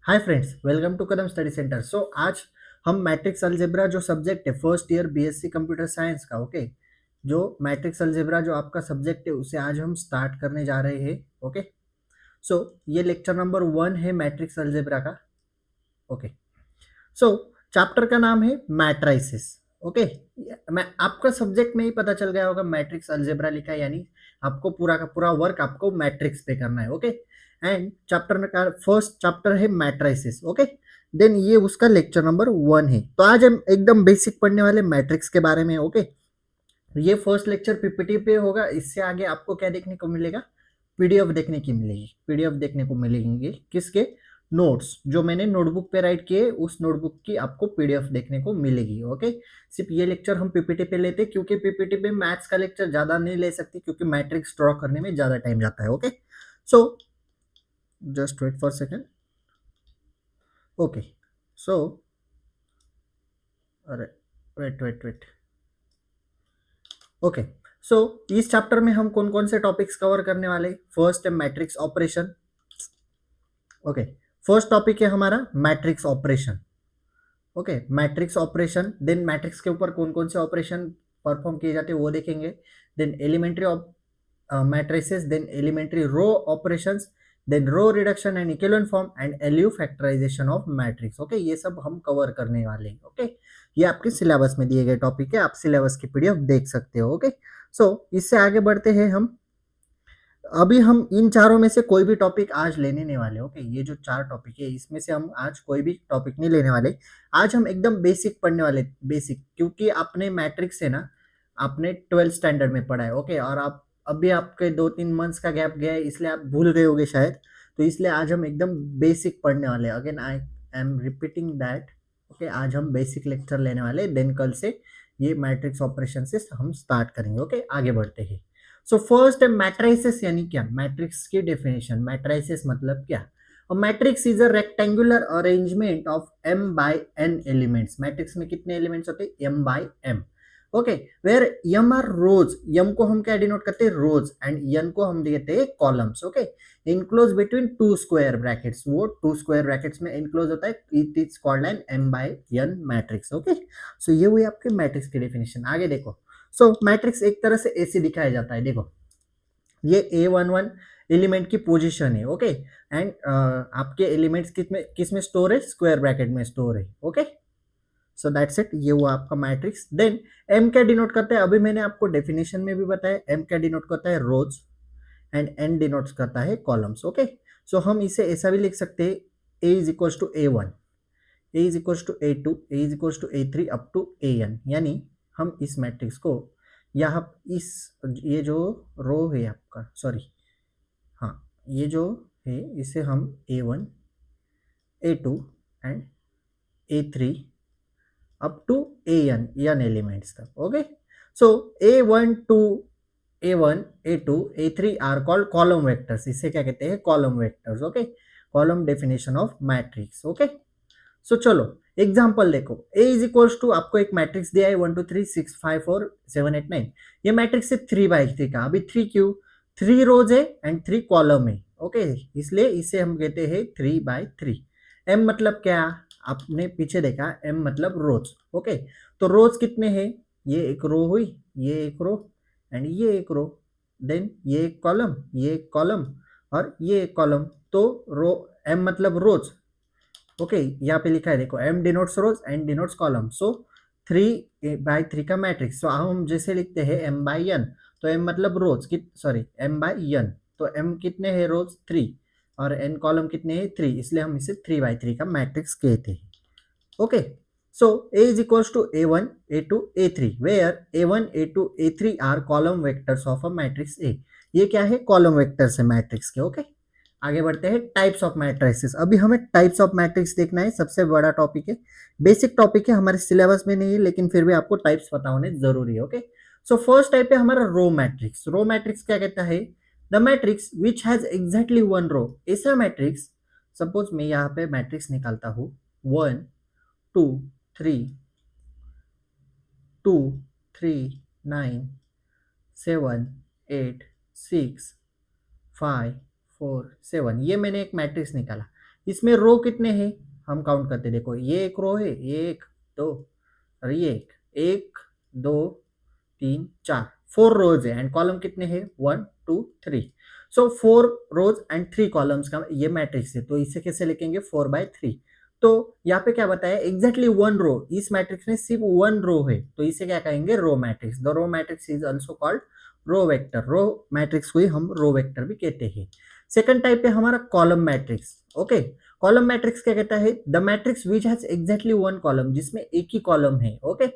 Hi friends, welcome to Kadam study centre. So आज हम matrix algebra जो सब्जेक्ट है first year BSc computer science का, ओके, जो मैट्रिक्स अलजेब्रा जो आपका सब्जेक्ट है उसे आज हम स्टार्ट करने जा रहे हैं। ओके, सो ये लेक्चर नंबर 1 है मैट्रिक्स अलजेब्रा का। ओके, सो चैप्टर का नाम है मैट्राइसिस। ओके, मैं आपका सब्जेक्ट में ही पता चल गया होगा मैट्रिक्स अलजेब्रा लिखा है, यानी आपको पूरा का पूरा वर्क आपको मैट्रिक्स पे करना है। ओके, एंड चैप्टर का फर्स्ट चैप्टर है मैट्राइसिस। ओके, देन ये उसका लेक्चर नंबर 1 है। तो आज हम एकदम बेसिक पढ़ने वाले मैट्रिक्स के बारे में। ओके, ये फर्स्ट लेक्चर पीपीटी पे होगा। इससे आगे आपको क्या देखने को मिलेगा? पीडीएफ देखने की मिलेगी। पीडीएफ देखने को मिलेंगे किसके? नोट्स जो मैंने नोटबुक पे राइट किए, उस नोटबुक की आपको पीडीएफ देखने को मिलेगी। ओके, सिर्फ ये लेक्चर हम पीपीटी पे लेते हैं क्योंकि पीपीटी पे मैथ्स का लेक्चर ज्यादा नहीं ले सकते क्योंकि मैट्रिक्स ड्रॉ करने में ज्यादा टाइम जाता है। Okay, so just wait for second. Okay, so अरे wait wait wait. Okay, so इस चैप्टर में हम कौन कौन से टॉपिक्स कवर करने वाले? फर्स्ट है matrix operation. Okay, first topic है हमारा matrix operation. Okay, matrix operation, then matrix के ऊपर कौन कौन से ऑपरेशन परफॉर्म किए जाते हैं वो देखेंगे। Then elementary matrices, then elementary row operations, then row reduction and echelon form and LU factorization of matrix। Okay, ये सब हम कवर करने वाले हैं। ओके, ये आपके सिलेबस में दिए गए टॉपिक है, आप सिलेबस की पीडीएफ देख सकते हो। ओके, सो इससे आगे बढ़ते हैं हम। अभी हम इन चारों में से कोई भी टॉपिक आज लेने नहीं वाले। ओके, ये जो चार टॉपिक है इसमें से हम आज कोई भी टॉपिक नहीं लेने वाले। आज हम एकदम बेसिक पढ़ने वाले, बेसिक, क्योंकि आपने मैट्रिक्स है ना, आपने 12th स्टैंडर्ड में पढ़ा है। ओके, और आप अभी आपके 2-3 मंथ्स का गैप गया है इसलिए आप भूल गए होगे शायद। तो इसलिए आज हम एकदम बेसिक पढ़ने वाले। Again I am repeating that. Okay, आज हम बेसिक लेक्चर लेने वाले, देन कल से ये मैट्रिक्स ऑपरेशन से हम स्टार्ट करेंगे। ओके, आगे बढ़ते हैं। सो फर्स्ट है मैट्रिसेस, यानी क्या? मैट्रिक्स की डेफिनेशन। मैट्रिसेस मतलब क्या? A matrix is a rectangular arrangement of m by n elements। Matrix में कितने एलिमेंट्स होते हैं? m by m। Okay, where m are rows. m को हम क्या डिनोट करते हैं? रोज। एंड n को हम देते हैं columns. Okay, enclose between two square brackets. वो टू स्क्वायर ब्रैकेट्स में इनक्लोज होता है, it is called an m by n matrix. Okay, so ये हुई आपके मैट्रिक्स की डेफिनेशन। आगे देखो। सो मैट्रिक्स एक तरह से ऐसे दिखाया जाता है, देखो, ये A11 एलिमेंट की पोजीशन है। ओके, एंड आपके एलिमेंट्स किस में स्टोर है? स्क्वायर ब्रैकेट में स्टोर है। ओके, सो दैट्स इट, ये हुआ आपका मैट्रिक्स। देन एम क्या डिनोट करता है? अभी मैंने आपको डेफिनेशन में भी बताया, एम क्या डिनोट करता है? रोज। एंड एन डिनोट्स करता है कॉलम्स। ओके, सो हम इसे ऐसा भी लिख सकते हैं, A is equal to A1, A is equal to A2, A is equal to A3 up to AN। यानी हम इस मैट्रिक्स को यहाँ इस, ये जो रो है आपका, सॉरी, हाँ, ये जो है इसे हम A1, A2 and A3 up to AN, N elements तक। Okay, so A1 to A1, A2, A3 are called column vectors. इसे क्या कहते हैं? Column vectors. Okay, column definition of matrix. Okay, so चलो एग्जाम्पल देखो। ए इज इक्वल्स टू, आपको एक matrix दिया है 1 2 3 6 5 4 7 8 9। ये मैट्रिक्स है 3 by 3 का। अभी 3 क्यों? 3 रोज है एंड 3 कॉलम है। ओके, इसलिए इसे हम कहते हैं 3 by 3। एम मतलब क्या? आपने पीछे देखा, एम मतलब रोज। ओके, तो रोज कितने हैं? ये एक रो हुई, ये एक रो एंड ये एक रो, देन ये एक कॉलम, ये एक कॉलम और ये एक कॉलम। तो रो, एम मतलब रोज। ओके, यहाँ पे लिखा है देखो, m denotes rows and denotes column. So 3 by 3 का मैट्रिक्स। तो हम जैसे लिखते हैं एम बाई एन, तो एम मतलब रोज, सॉरी, एम बाई एन, तो एम कितने हैं? रोज 3 और एन कॉलम कितने हैं? 3, इसलिए हम इसे 3 by 3 का मैट्रिक्स कहते हैं। Okay, so A is equals to A1, A2, A3 where A1, A2, A3 are column vectors of a matrix A। ये क्या है? कॉलम वेक्टर्स है मैट्रिक्स के। ओके, आगे बढ़ते हैं। Types of matrixes. अभी हमें टाइप्स ऑफ मैट्रिक्स देखना है, सबसे बड़ा टॉपिक है, बेसिक टॉपिक है, हमारे सिलेबस में नहीं है लेकिन फिर भी आपको टाइप्स पता होने जरूरी है। ओके, सो फर्स्ट टाइप है हमारा रो मैट्रिक्स। रो मैट्रिक्स क्या कहता है? The matrix which has exactly one row. ऐसा मैट्रिक्स, सपोज मैं यहाँ पे मैट्रिक्स निकालता हूँ 1 2 3 2 3 9 7 8 6 5 4 7, ये मैंने एक मैट्रिक्स निकाला। इसमें रो कितने हैं हम काउंट करते, देखो ये एक रो है, ये एक, दो, और ये एक, दो, तीन, चार, 4 रोज है, एंड कॉलम कितने हैं 1 2 3। सो 4 रोज एंड 3 कॉलम्स का ये मैट्रिक्स है, तो इसे कैसे लिखेंगे 4/3। तो यहाँ पे क्या बताया एग्जैक्टली 1 रो, इस मैट्रिक्स में सिर्फ 1 रो है, तो इसे क्या कहेंगे row matrix. The row matrix is also called row vector, row matrix को ही हम रो वेक्टर भी कहते हैं। सेकंड टाइप है हमारा column matrix. Okay, column matrix क्या कहता है, the matrix which has exactly 1 column, जिसमें एक ही कॉलम है। ओके,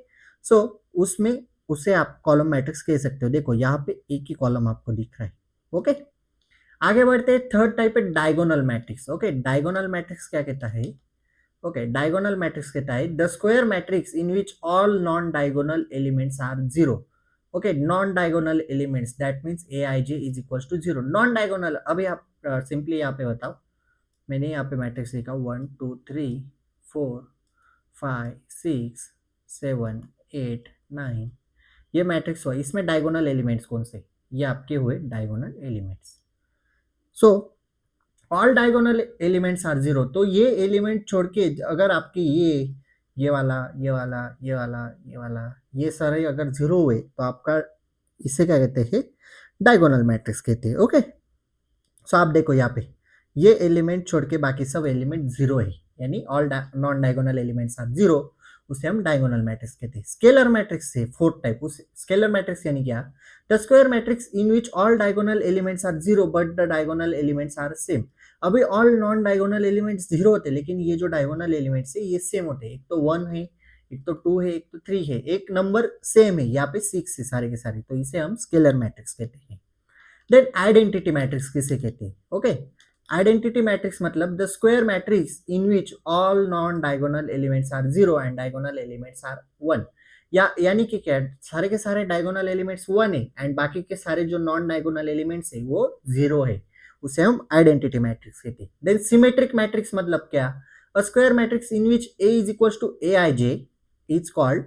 सो उसमें उसे आप कॉलम मैट्रिक्स कह सकते हो। देखो यहाँ पे एक ही कॉलम आपको दिख रहा है। ओके, आगे बढ़ते हैं, थर्ड टाइप है diagonal matrix. Okay, diagonal matrix क्या कहता है, ओके डायगोनल मैट्रिक्स कहता है the square matrix in which all non diagonal elements are zero. Okay, non diagonal elements that means a I J is equal to zero. Non diagonal, अभी आप simply यहाँ पे बताओ, मैंने यहाँ पे मैट्रिक्स लिखा 1 2 3 4 5 6 7 8 9, ये मैट्रिक्स हुआ, इसमें डायगोनल एलिमेंट्स कौन से, ये आपके हुए diagonal elements. So all diagonal elements are zero, तो ये एलिमेंट छोड़ के अगर आपके ये वाला ये वाला ये वाला ये वाला ये सारे अगर जीरो हुए तो आपका इसे क्या कहते हैं डायगोनल मैट्रिक्स कहते हैं। ओके, सो आप देखो यहाँ पे ये एलिमेंट छोड़ के बाकी सब एलिमेंट जीरो है, यानी all non diagonal elements are zero, उसे हम डायगोनल मैट्रिक्स कहते हैं। स्केलर मैट्रिक्स से फोर्थ टाइप, उस स्केलर मैट्रिक्स यानी क्या, the square matrix in which all diagonal elements are zero but the diagonal elements are same. अभी all non diagonal elements zero होते हैं, लेकिन ये जो डायगोनल एलिमेंट्स है ये सेम होते हैं, एक तो 1 है, एक तो 2 है, एक तो 3 है, एक नंबर सेम है, यहाँ पे 6 है सारे के सारे, तो इसे हम स्केलर मैट्रिक्स कहते हैं। देन आइडेंटिटी मैट्रिक्स किसे कहते हैं, ओके, आइडेंटिटी मैट्रिक्स मतलब the square matrix in which all non diagonal elements are zero and diagonal elements are 1। यानी कि क्या, सारे के सारे डायगोनल एलिमेंट्स 1 है एंड बाकी के सारे जो नॉन डायगोनल एलिमेंट्स है वो 0 है, उसे हम आइडेंटिटी मैट्रिक्स कहते हैं। देन सिमेट्रिक मैट्रिक्स मतलब क्या, a square matrix in which A is equals to A I J is called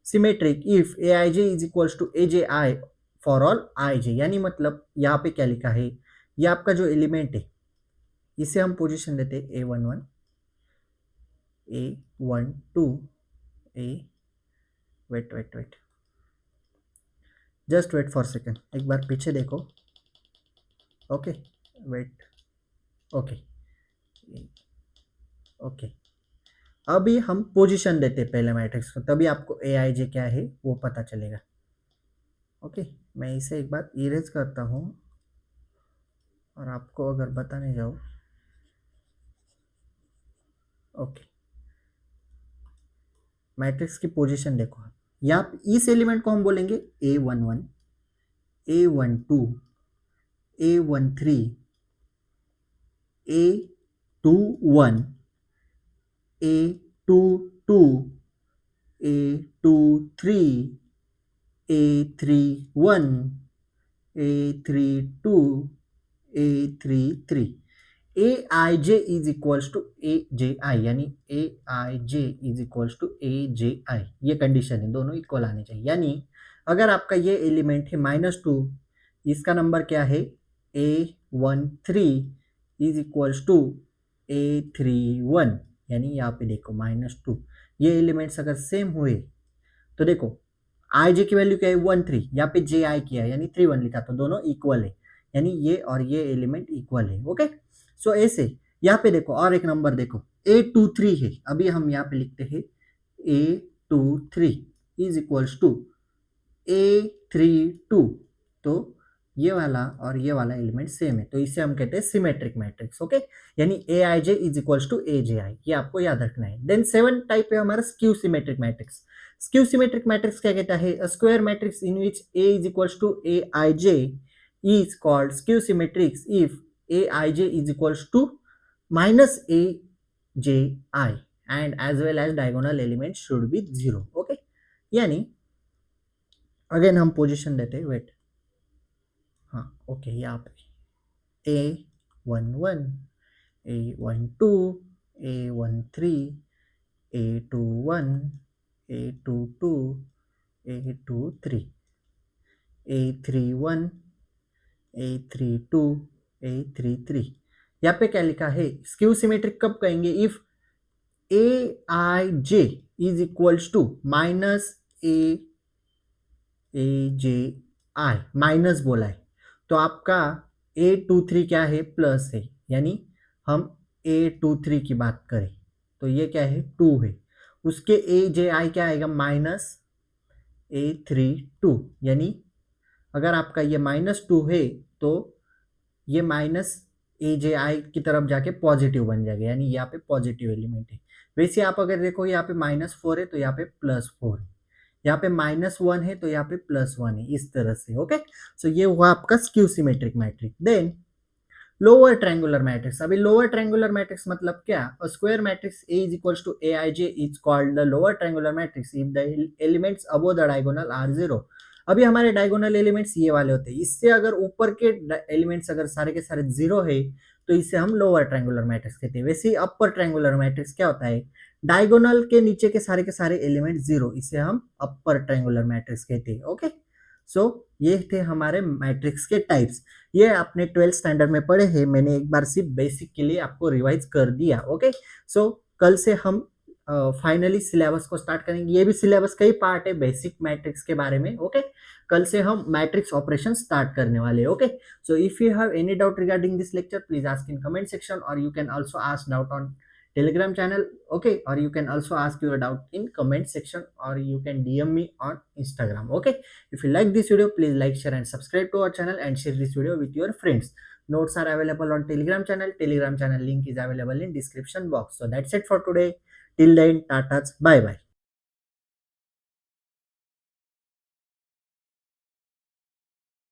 symmetric if A I J is equals to A J I for all I J. यानी मतलब यहाँ पे क्या लिखा है, ये आपका जो एलिमेंट है इसे हम पोजीशन देते हैं A11 A12 a, wait just wait for second, एक बार पीछे देखो। ओके वेट, ओके ओके, अभी हम पोजीशन देते हैं पहले मैट्रिक्स को, तभी आपको ए आई जे क्या है वो पता चलेगा। ओके, मैं इसे एक बार इरेज करता हूँ और आपको अगर बताने जाऊँ, ओके मैट्रिक्स की पोजीशन देखो, यहाँ इस एलिमेंट को हम बोलेंगे A11 A12 A13 A21 A22 A23 A31 A32 A33। A I J is equals to A J I, यानी A I J is equals to A J I, ये condition है, दोनों इक्वल आने चाहिए। यानी अगर आपका ये एलिमेंट है -2, इसका नंबर क्या है A13 is equals to A31, यानी यहाँ पे देखो -2, ये एलिमेंट्स अगर सेम हुए तो देखो आई जे की वैल्यू क्या है 13, यहाँ पे जे आई किया है यानी 31 लिखा, तो दोनों इक्वल है, यानी ये और ये एलिमेंट इक्वल है। ओके, सो ऐसे यहाँ पे देखो और एक नंबर देखो A23 है, अभी हम यहाँ पे लिखते हैं A23 is equals to A32, तो ये वाला और ये वाला एलिमेंट सेम है, तो इसे हम कहते हैं सिमेट्रिक मैट्रिक्स। ओके, यानी A I J is equals to A J I, ये आपको याद रखना है। देन 7 टाइप है हमारा skew symmetric matrix. Skew symmetric matrix क्या कहता है, a square matrix in which A is equals to A I j is called skew symmetrics if aij is equals to minus aji and as well as diagonal elements should be 0। Okay, यानी again हम position देते हैं, wait, हाँ okay, यहाँ पे A11 A12 A13 A21 A22 A23 A31 A32 A33, यहाँ पे क्या लिखा है, स्क्यू सिमेट्रिक कब कहेंगे, if AIJ is equals to minus AJ minus बोला है, तो आपका A23 क्या है, प्लस है, यानी हम A23 की बात करें तो ये क्या है, 2 है, उसके AJI क्या आएगा, माइनस A32, यानी अगर आपका ये -2 है तो ये माइनस AJI की तरफ जाके पॉजिटिव बन जाएगा, यानी यहाँ पे पॉजिटिव एलिमेंट है। वैसे आप अगर देखो यहाँ पे -4 है तो यहाँ पे +4 है, यहाँ पे -1 है तो यहाँ पे +1 है, इस तरह से। ओके, सो ये हुआ आपका skew symmetric matrix. Then lower triangular matrix. अभी लोअर ट्रायंगुलर मैट्रिक्स मतलब क्या, a square matrix A is equals to AIJ is called the lower triangular matrix if the elements above the diagonal are 0। अभी हमारे diagonal elements ये वाले होते हैं, इससे अगर ऊपर के एलिमेंट्स अगर सारे के सारे 0 है तो इसे हम लोअर ट्रायंगुलर मैट्रिक्स कहते हैं। वैसे ही अपर ट्रायंगुलर मैट्रिक्स क्या होता है, डायगोनल के नीचे के सारे एलिमेंट 0, इसे हम अपर ट्रायंगुलर मैट्रिक्स कहते हैं। ओके, सो ये थे हमारे मैट्रिक्स के टाइप्स। ये आपने 12th स्टैंडर्ड में पढ़े हैं, मैंने एक बार सिर्फ बेसिक के लिए आपको रिवाइज कर दिया। ओके, सो कल से हम फाइनली सिलेबस को स्टार्ट करेंगे। ये भी सिलेबस का ही पार्ट है बेसिक मैट्रिक्स के बारे में। ओके, कल से हम मैट्रिक्स ऑपरेशन स्टार्ट करने वाले हैं। Okay, so if you have any doubt regarding this lecture please ask in comment section, और you can also ask doubt on Telegram channel. Okay, or you can also ask your doubt in comment section, or you can DM me on Instagram. Okay, if you like this video, please like, share and subscribe to our channel, and share this video with your friends. Notes are available on Telegram channel. Telegram channel link is available in description box. So that's it for today. Till then, tata, bye bye.